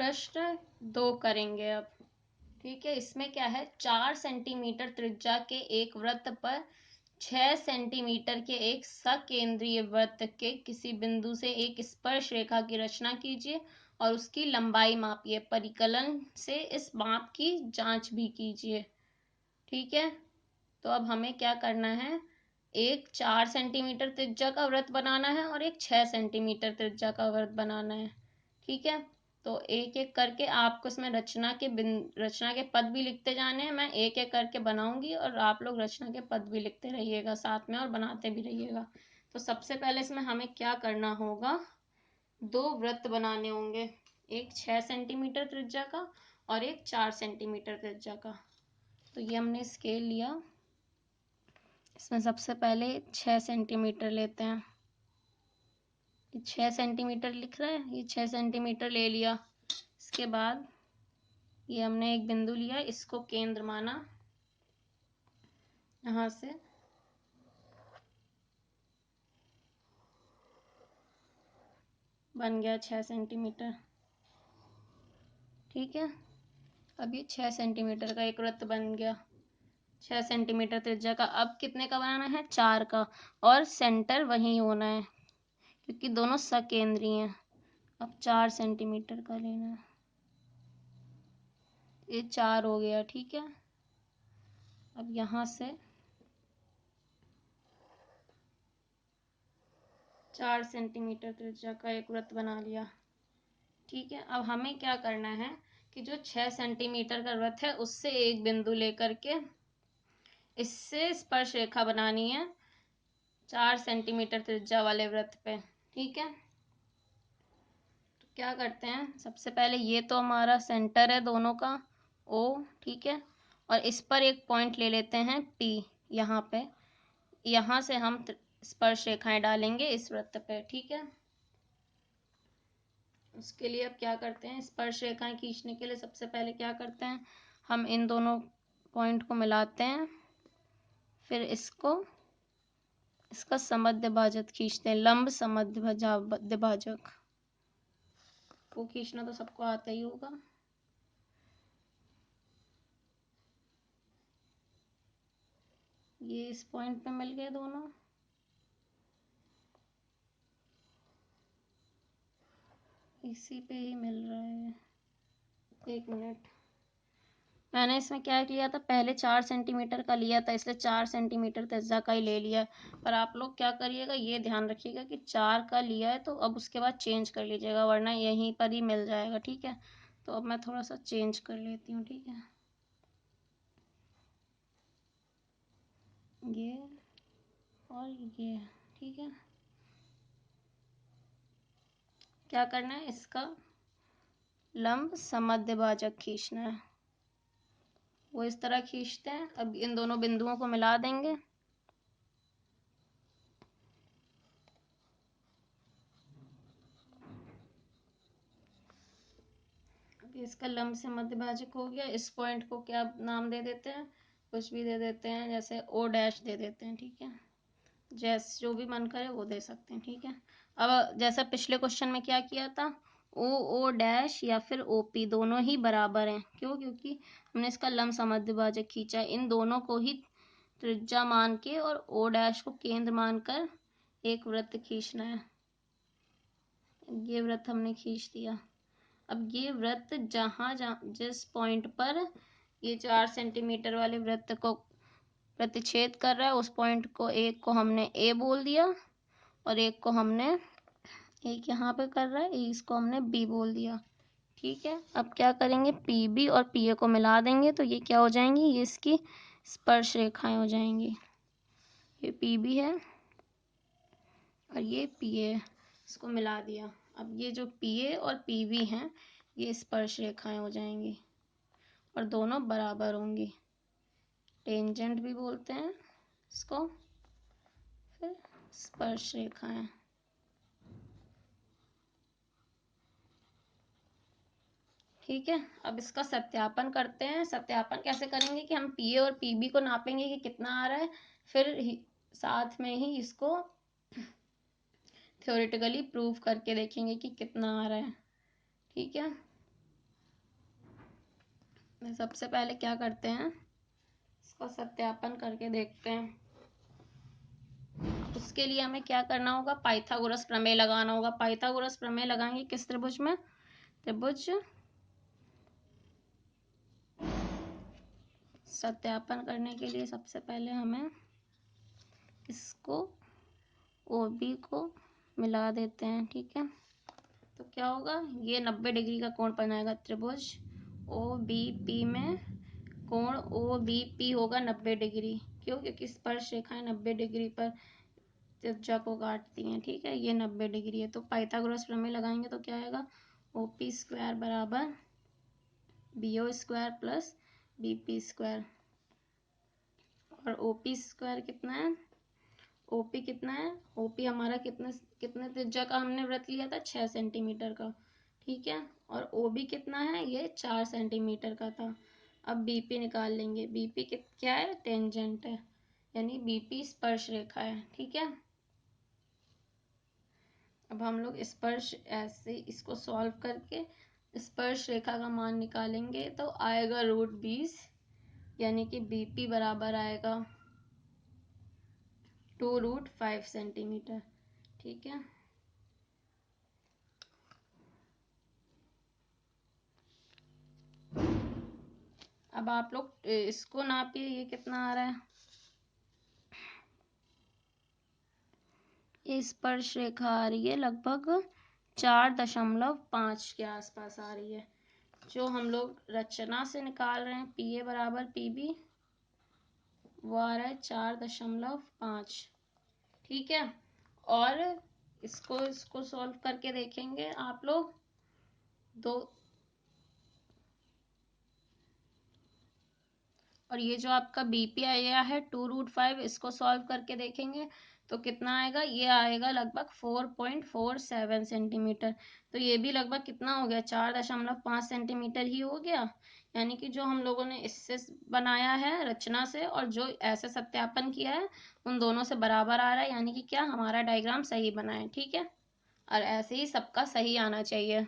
प्रश्न 2 करेंगे अब। ठीक है, इसमें क्या है, 4 सेंटीमीटर त्रिज्या के एक वृत्त पर 6 सेंटीमीटर के एक सकेंद्रीय वृत्त के किसी बिंदु से एक स्पर्श रेखा की रचना कीजिए और उसकी लंबाई मापिए। परिकलन से इस माप की जांच भी कीजिए। ठीक है, तो अब हमें क्या करना है, एक 4 सेंटीमीटर त्रिज्या का वृत्त बनाना है और एक 6 सेंटीमीटर त्रिज्या का वृत्त बनाना है। ठीक है, तो एक एक करके आपको इसमें रचना के पद भी लिखते जाने हैं। मैं एक एक करके बनाऊंगी और आप लोग रचना के पद भी लिखते रहिएगा साथ में और बनाते भी रहिएगा। तो सबसे पहले इसमें हमें क्या करना होगा, 2 वृत्त बनाने होंगे, एक 6 सेंटीमीटर त्रिज्या का और एक 4 सेंटीमीटर त्रिज्या का। तो ये हमने स्केल लिया, इसमें सबसे पहले 6 सेंटीमीटर लेते हैं। ये 6 सेंटीमीटर लिख रहा है, ये 6 सेंटीमीटर ले लिया। इसके बाद ये हमने एक बिंदु लिया, इसको केंद्र माना, यहाँ से बन गया 6 सेंटीमीटर। ठीक है, अब ये 6 सेंटीमीटर का एक वृत्त बन गया, 6 सेंटीमीटर त्रिज्या का। अब कितने का बनाना है, 4 का, और सेंटर वहीं होना है क्योंकि दोनों सकेंद्रीय हैं। अब 4 सेंटीमीटर का लेना है, ये 4 हो गया। ठीक है, अब यहाँ से 4 सेंटीमीटर त्रिज्या का एक वृत्त बना लिया। ठीक है, अब हमें क्या करना है कि जो 6 सेंटीमीटर का वृत्त है उससे एक बिंदु लेकर के इससे स्पर्श रेखा बनानी है 4 सेंटीमीटर त्रिज्या वाले वृत्त पे। ठीक है, तो क्या करते हैं, सबसे पहले ये तो हमारा सेंटर है दोनों का, O। ठीक है, और इस पर एक पॉइंट ले लेते हैं P, यहाँ पे, यहाँ से हम स्पर्श रेखाएं डालेंगे इस वृत्त पे। ठीक है, उसके लिए अब क्या करते हैं, स्पर्श रेखाएं खींचने के लिए सबसे पहले क्या करते हैं, हम इन दोनों पॉइंट को मिलाते हैं, फिर इसका समद्विभाजक खींचते हैं, लंब समद्विभाजक को खींचना तो सबको आता ही होगा। ये इस पॉइंट पे मिल गए दोनों, इसी पे ही मिल रहा है। एक मिनट, मैंने इसमें क्या लिया था, पहले 4 सेंटीमीटर का लिया था इसलिए 4 सेंटीमीटर त्रिज्या का ही ले लिया। पर आप लोग क्या करिएगा, ये ध्यान रखिएगा कि 4 का लिया है तो अब उसके बाद चेंज कर लीजिएगा, वरना यहीं पर ही मिल जाएगा। ठीक है, तो अब मैं थोड़ा सा चेंज कर लेती हूँ। ठीक है, ये और ये। ठीक है, क्या करना है, इसका लंब समद्विभाजक खींचना है, वो इस तरह खींचते हैं। अब इन दोनों बिंदुओं को मिला देंगे, इसका लंब से मध्यभाजक हो गया। इस पॉइंट को क्या नाम दे देते हैं, कुछ भी दे देते हैं, जैसे O डैश दे देते हैं। ठीक है, जैसे जो भी मन करे वो दे सकते हैं। ठीक है, अब जैसा पिछले क्वेश्चन में क्या किया था, O डैश या फिर OP दोनों ही बराबर हैं। क्यों, क्योंकि हमने इसका लंब समद्विभाजक खींचा, इन दोनों को ही त्रिज्या मान के और O डैश को केंद्र मानकर एक वृत्त खींचना है। ये वृत्त हमने खींच दिया। अब ये वृत्त जिस पॉइंट पर ये 4 सेंटीमीटर वाले वृत्त को प्रतिच्छेद कर रहा है, उस पॉइंट को एक को हमने A बोल दिया और एक को हमने, एक यहाँ पे कर रहा है, इसको हमने B बोल दिया। ठीक है, अब क्या करेंगे, PB और PA को मिला देंगे तो ये क्या हो जाएंगी, ये इसकी स्पर्श रेखाएं हो जाएंगी। ये PB है और ये PA है, इसको मिला दिया। अब ये जो PA और PB हैं ये स्पर्श रेखाएं हो जाएंगी और दोनों बराबर होंगी, टेंजेंट भी बोलते हैं इसको, फिर स्पर्श रेखाएं। ठीक है, अब इसका सत्यापन करते हैं। सत्यापन कैसे करेंगे कि हम PA और PB को नापेंगे कि कितना आ रहा है, फिर साथ में ही इसको थ्योरेटिकली प्रूव करके देखेंगे कि कितना आ रहा है। ठीक है, सबसे पहले क्या करते हैं, इसको सत्यापन करके देखते हैं। उसके लिए हमें क्या करना होगा, पाइथागोरस प्रमेय लगाना होगा। पाइथागोरस प्रमेय लगाएंगे किस त्रिभुज में, त्रिभुज, सत्यापन करने के लिए सबसे पहले हमें इसको OB को मिला देते हैं, ठीक है। तो क्या होगा, ये 90 डिग्री का कोण बनाएगा। त्रिभुज OBP में कोण OBP होगा 90 डिग्री। क्यों, क्योंकि स्पर्श रेखाएं 90 डिग्री पर त्रिज्या को काटती हैं, ठीक है। ये 90 डिग्री है, तो पाइथागोरस प्रमेय लगाएंगे तो क्या आएगा, OP स्क्वायर बराबर BO square plus BP square. और OP स्क्वायर कितना है, OP कितना है, OP हमारा कितने कितने त्रिज्या का हमने वृत्त लिया था, 6 सेंटीमीटर का, ठीक है। और OB कितना है, ये 4 सेंटीमीटर का था। अब BP निकाल लेंगे। BP क्या है, टेंजेंट है, यानी BP स्पर्श रेखा है, ठीक है। अब हम लोग स्पर्श ऐसे इसको सॉल्व करके स्पर्श रेखा का मान निकालेंगे तो आएगा √20, यानी कि BP बराबर आएगा 2√5 सेंटीमीटर, ठीक है। अब आप लोग इसको नापिए, ये कितना आ रहा है, ये स्पर्श रेखा आ रही है लगभग 4.5 के आसपास आ रही है। जो हम लोग रचना से निकाल रहे हैं PA बराबर PB, वो आ रहा है 4.5, ठीक है। और इसको सॉल्व करके देखेंगे आप लोग, दो, और ये जो आपका BP आया है 2√5, इसको सॉल्व करके देखेंगे तो कितना आएगा, ये आएगा लगभग 4.47 सेंटीमीटर। तो ये भी लगभग कितना हो गया, 4.5 सेंटीमीटर ही हो गया। यानी कि जो हम लोगों ने इससे बनाया है रचना से और जो ऐसे सत्यापन किया है, उन दोनों से बराबर आ रहा है, यानी कि क्या, हमारा डायग्राम सही बना है, ठीक है। और ऐसे ही सबका सही आना चाहिए।